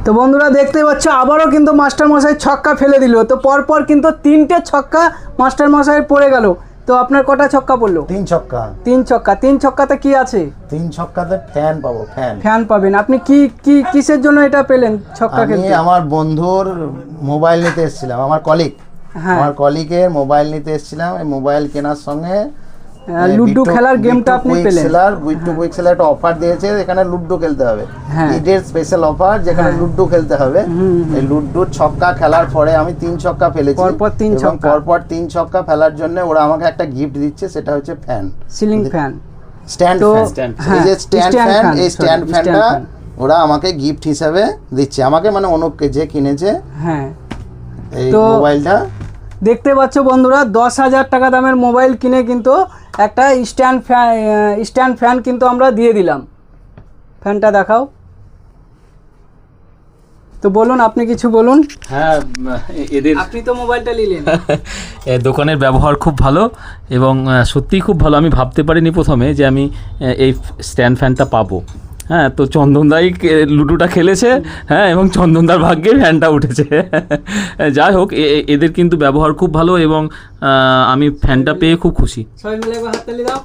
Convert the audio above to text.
তো বন্ধুরা দেখতে পাচ্ছ আবারও কিন্তু মাস্টার মশাই ছক্কা ফেলে দিল। তো পরপর কিন্তু 3টে ছক্কা মাস্টার মশাই পড়ে গেল। তো আপনার কটা ছক্কা পড়লো? 3 ছক্কা। 3 ছক্কা। 3 ছক্কাতে কি আছে? 3 ছক্কাতে ফ্যান পাবো। ফ্যান পাবেন। আপনি কিসের জন্য এটা পেলেন ছক্কা খেলতে? আমি আমার বন্ধুর মোবাইল নিতে এসেছিলাম, আমার কলিগের মোবাইল নিতে এসেছিলাম। এই মোবাইল কেনার সঙ্গে লুডো খেলার গেমটা আপনি পেলেন। কুইক সেলার একটা অফার দিয়েছে, এখানে লুডো খেলতে হবে। ঈদের স্পেশাল অফার, যেখানে লুডো খেলতে হবে। এই লুডো ছক্কা খেলার পরে আমি 3 ছক্কা ফেলেছি। পরপর 3 ছক্কা ফেলার জন্য ওরা আমাকে একটা গিফট দিচ্ছে, সেটা হচ্ছে fan, ceiling fan, stand fan. এই যে স্ট্যান্ড ফ্যান, এই স্ট্যান্ড ফ্যানটা ওরা আমাকে গিফট হিসেবে দিচ্ছে, আমাকে মানে অনুপকে যে কিনেছে। হ্যাঁ, এই মোবাইলটা দেখতে পাচ্ছ বন্ধুরা, 10,000 টাকা দামের মোবাইল কিনে কিন্তু একটা স্ট্যান্ড ফ্যান কিন্তু আমরা দিয়ে দিলাম। ফ্যানটা দেখাও। তো বলুন, আপনি কিছু বলুন। হ্যাঁ, আপনি তো মোবাইলটা নিলেন। দোকানের ব্যবহার খুব ভালো এবং সত্যিই খুব ভালো। আমি ভাবতে পারিনি প্রথমে যে আমি এই স্ট্যান্ড ফ্যানটা পাবো। হ্যাঁ, তো চন্দনদাই লুডোটা খেলেছে। হ্যাঁ, এবং চন্দনদার ভাগ্যে ফ্যানটা উঠেছে। যাই হোক, এদের কিন্তু ব্যবহার খুব ভালো এবং আমি ফ্যানটা পেয়ে খুব খুশি। সবাই মিলে একবার হাততালি দাও।